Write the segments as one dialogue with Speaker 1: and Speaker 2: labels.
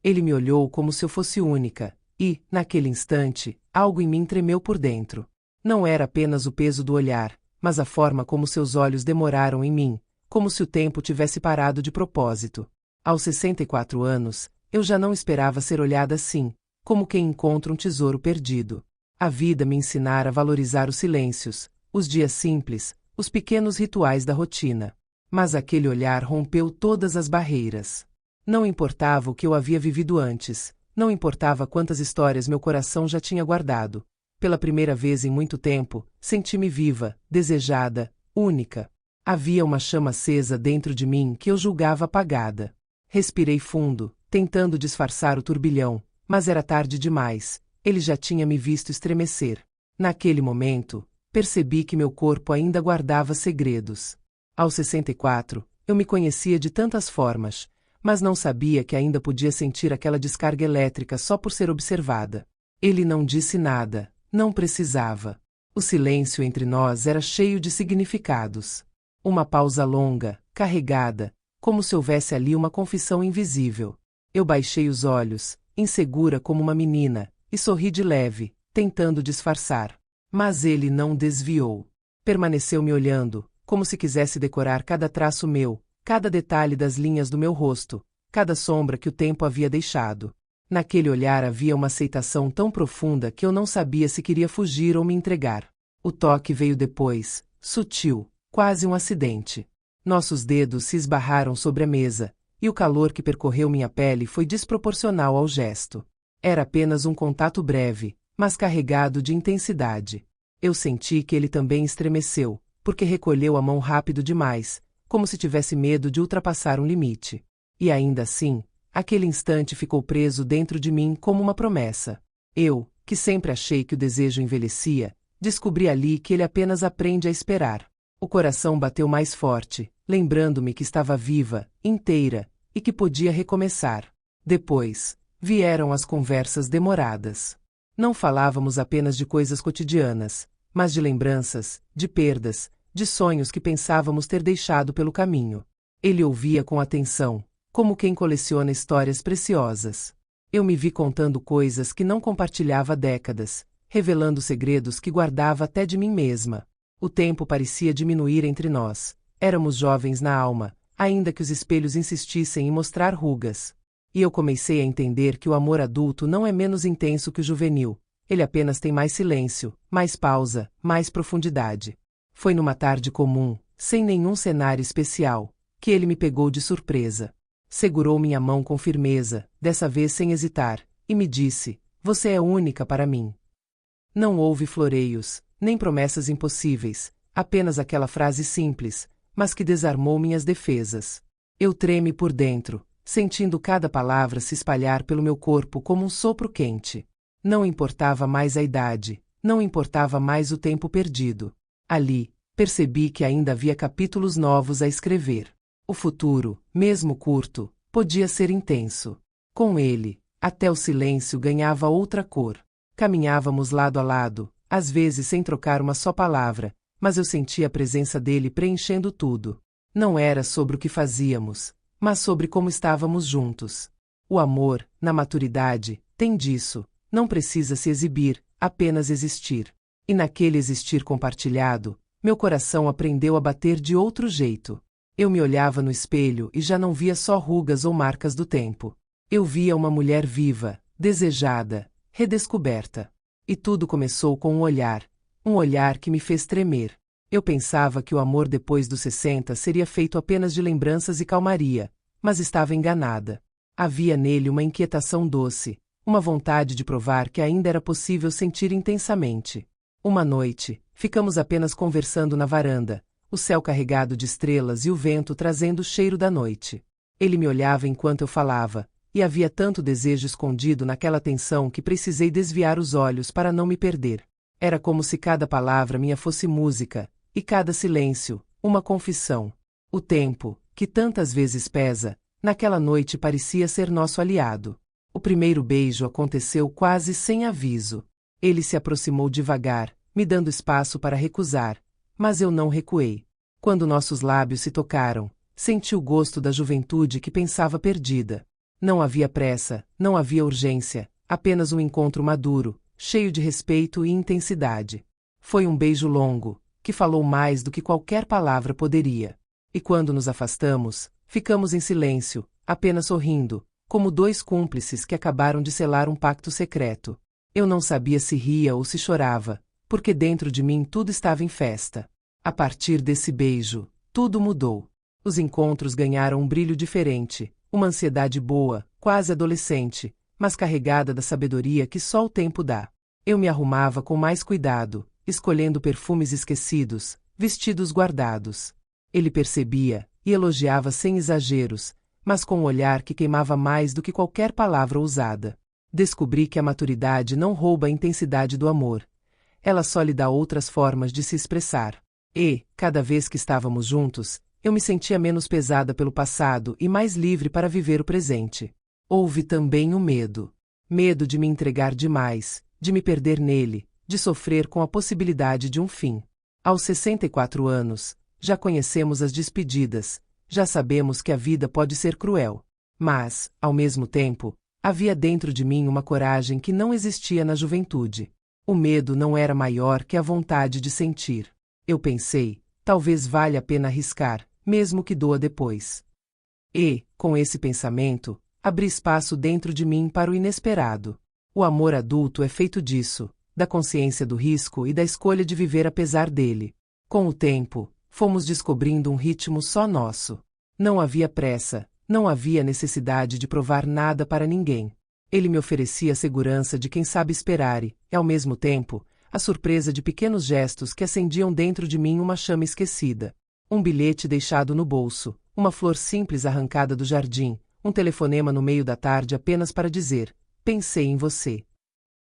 Speaker 1: Ele me olhou como se eu fosse única, e, naquele instante, algo em mim tremeu por dentro. Não era apenas o peso do olhar, mas a forma como seus olhos demoraram em mim, como se o tempo tivesse parado de propósito. Aos 64 anos, eu já não esperava ser olhada assim, como quem encontra um tesouro perdido. A vida me ensinara a valorizar os silêncios, os dias simples, os pequenos rituais da rotina. Mas aquele olhar rompeu todas as barreiras. Não importava o que eu havia vivido antes, não importava quantas histórias meu coração já tinha guardado. Pela primeira vez em muito tempo, senti-me viva, desejada, única. Havia uma chama acesa dentro de mim que eu julgava apagada. Respirei fundo, tentando disfarçar o turbilhão, mas era tarde demais. Ele já tinha me visto estremecer. Naquele momento, percebi que meu corpo ainda guardava segredos. Aos 64, eu me conhecia de tantas formas, mas não sabia que ainda podia sentir aquela descarga elétrica só por ser observada. Ele não disse nada, não precisava. O silêncio entre nós era cheio de significados. Uma pausa longa, carregada, como se houvesse ali uma confissão invisível. Eu baixei os olhos, insegura como uma menina, e sorri de leve, tentando disfarçar. Mas ele não desviou. Permaneceu me olhando, como se quisesse decorar cada traço meu, cada detalhe das linhas do meu rosto, cada sombra que o tempo havia deixado. Naquele olhar havia uma aceitação tão profunda que eu não sabia se queria fugir ou me entregar. O toque veio depois, sutil, quase um acidente. Nossos dedos se esbarraram sobre a mesa, e o calor que percorreu minha pele foi desproporcional ao gesto. Era apenas um contato breve, mas carregado de intensidade. Eu senti que ele também estremeceu, porque recolheu a mão rápido demais, como se tivesse medo de ultrapassar um limite. E ainda assim, aquele instante ficou preso dentro de mim como uma promessa. Eu, que sempre achei que o desejo envelhecia, descobri ali que ele apenas aprende a esperar. O coração bateu mais forte, lembrando-me que estava viva, inteira, e que podia recomeçar. Depois, vieram as conversas demoradas. Não falávamos apenas de coisas cotidianas, mas de lembranças, de perdas, de sonhos que pensávamos ter deixado pelo caminho. Ele ouvia com atenção, como quem coleciona histórias preciosas. Eu me vi contando coisas que não compartilhava há décadas, revelando segredos que guardava até de mim mesma. O tempo parecia diminuir entre nós. Éramos jovens na alma, ainda que os espelhos insistissem em mostrar rugas. E eu comecei a entender que o amor adulto não é menos intenso que o juvenil. Ele apenas tem mais silêncio, mais pausa, mais profundidade. Foi numa tarde comum, sem nenhum cenário especial, que ele me pegou de surpresa. Segurou minha mão com firmeza, dessa vez sem hesitar, e me disse: "Você é única para mim." Não houve floreios, nem promessas impossíveis, apenas aquela frase simples, mas que desarmou minhas defesas. Eu tremi por dentro, sentindo cada palavra se espalhar pelo meu corpo como um sopro quente. Não importava mais a idade, não importava mais o tempo perdido. Ali, percebi que ainda havia capítulos novos a escrever. O futuro, mesmo curto, podia ser intenso. Com ele, até o silêncio ganhava outra cor. Caminhávamos lado a lado, às vezes sem trocar uma só palavra, mas eu sentia a presença dele preenchendo tudo. Não era sobre o que fazíamos, mas sobre como estávamos juntos. O amor, na maturidade, tem disso, não precisa se exibir, apenas existir. E naquele existir compartilhado, meu coração aprendeu a bater de outro jeito. Eu me olhava no espelho e já não via só rugas ou marcas do tempo. Eu via uma mulher viva, desejada, redescoberta. E tudo começou com um olhar que me fez tremer. Eu pensava que o amor depois dos 60 seria feito apenas de lembranças e calmaria, mas estava enganada. Havia nele uma inquietação doce, uma vontade de provar que ainda era possível sentir intensamente. Uma noite, ficamos apenas conversando na varanda, o céu carregado de estrelas e o vento trazendo o cheiro da noite. Ele me olhava enquanto eu falava, e havia tanto desejo escondido naquela tensão que precisei desviar os olhos para não me perder. Era como se cada palavra minha fosse música, e cada silêncio, uma confissão. O tempo, que tantas vezes pesa, naquela noite parecia ser nosso aliado. O primeiro beijo aconteceu quase sem aviso. Ele se aproximou devagar, me dando espaço para recusar, mas eu não recuei. Quando nossos lábios se tocaram, senti o gosto da juventude que pensava perdida. Não havia pressa, não havia urgência, apenas um encontro maduro, cheio de respeito e intensidade. Foi um beijo longo, que falou mais do que qualquer palavra poderia. E quando nos afastamos, ficamos em silêncio, apenas sorrindo, como dois cúmplices que acabaram de selar um pacto secreto. Eu não sabia se ria ou se chorava, porque dentro de mim tudo estava em festa. A partir desse beijo, tudo mudou. Os encontros ganharam um brilho diferente, uma ansiedade boa, quase adolescente, mas carregada da sabedoria que só o tempo dá. Eu me arrumava com mais cuidado, escolhendo perfumes esquecidos, vestidos guardados. Ele percebia, e elogiava sem exageros, mas com um olhar que queimava mais do que qualquer palavra ousada. Descobri que a maturidade não rouba a intensidade do amor. Ela só lhe dá outras formas de se expressar. E, cada vez que estávamos juntos, eu me sentia menos pesada pelo passado e mais livre para viver o presente. Houve também o medo. Medo de me entregar demais, de me perder nele, de sofrer com a possibilidade de um fim. Aos 64 anos, já conhecemos as despedidas, já sabemos que a vida pode ser cruel. Mas, ao mesmo tempo, havia dentro de mim uma coragem que não existia na juventude. O medo não era maior que a vontade de sentir. Eu pensei, talvez valha a pena arriscar, mesmo que doa depois. E, com esse pensamento, abri espaço dentro de mim para o inesperado. O amor adulto é feito disso, da consciência do risco e da escolha de viver apesar dele. Com o tempo, fomos descobrindo um ritmo só nosso. Não havia pressa, não havia necessidade de provar nada para ninguém. Ele me oferecia a segurança de quem sabe esperar e, ao mesmo tempo, a surpresa de pequenos gestos que acendiam dentro de mim uma chama esquecida. Um bilhete deixado no bolso, uma flor simples arrancada do jardim, um telefonema no meio da tarde apenas para dizer: pensei em você.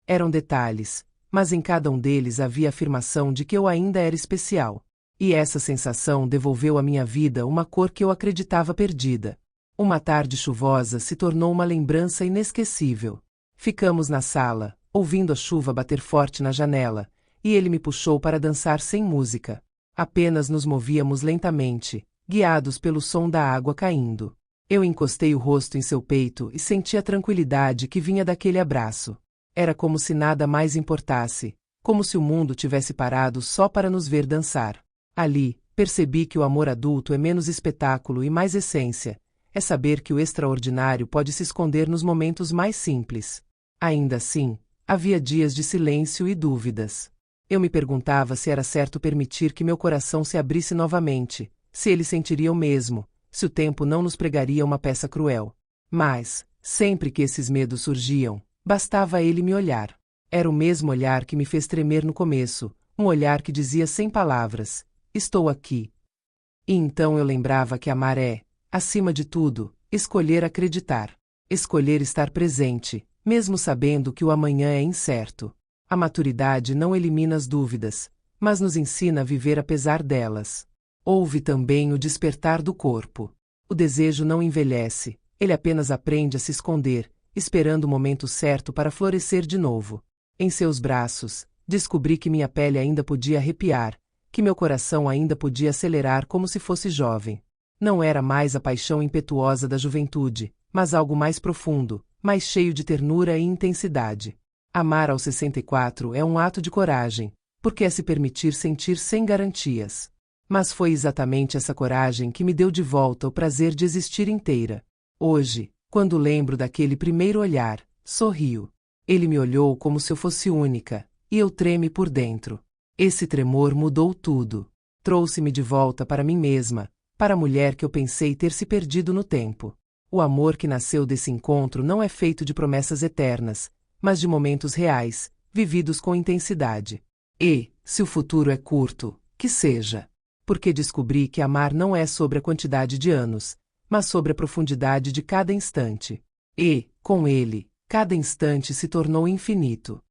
Speaker 1: Eram detalhes, mas em cada um deles havia a afirmação de que eu ainda era especial. E essa sensação devolveu à minha vida uma cor que eu acreditava perdida. Uma tarde chuvosa se tornou uma lembrança inesquecível. Ficamos na sala, ouvindo a chuva bater forte na janela, e ele me puxou para dançar sem música. Apenas nos movíamos lentamente, guiados pelo som da água caindo. Eu encostei o rosto em seu peito e senti a tranquilidade que vinha daquele abraço. Era como se nada mais importasse, como se o mundo tivesse parado só para nos ver dançar. Ali, percebi que o amor adulto é menos espetáculo e mais essência. É saber que o extraordinário pode se esconder nos momentos mais simples. Ainda assim, havia dias de silêncio e dúvidas. Eu me perguntava se era certo permitir que meu coração se abrisse novamente, se ele sentiria o mesmo, se o tempo não nos pregaria uma peça cruel. Mas, sempre que esses medos surgiam, bastava ele me olhar. Era o mesmo olhar que me fez tremer no começo, um olhar que dizia sem palavras: estou aqui. E então eu lembrava que amar é, acima de tudo, escolher acreditar. Escolher estar presente, mesmo sabendo que o amanhã é incerto. A maturidade não elimina as dúvidas, mas nos ensina a viver apesar delas. Houve também o despertar do corpo. O desejo não envelhece, ele apenas aprende a se esconder, esperando o momento certo para florescer de novo. Em seus braços, descobri que minha pele ainda podia arrepiar, que meu coração ainda podia acelerar como se fosse jovem. Não era mais a paixão impetuosa da juventude, mas algo mais profundo, mais cheio de ternura e intensidade. Amar aos 64 é um ato de coragem, porque é se permitir sentir sem garantias. Mas foi exatamente essa coragem que me deu de volta o prazer de existir inteira. Hoje, quando lembro daquele primeiro olhar, sorrio. Ele me olhou como se eu fosse única, e eu treme por dentro. Esse tremor mudou tudo. Trouxe-me de volta para mim mesma, para a mulher que eu pensei ter se perdido no tempo. O amor que nasceu desse encontro não é feito de promessas eternas, mas de momentos reais, vividos com intensidade. E, se o futuro é curto, que seja. Porque descobri que amar não é sobre a quantidade de anos, mas sobre a profundidade de cada instante. E, com ele, cada instante se tornou infinito.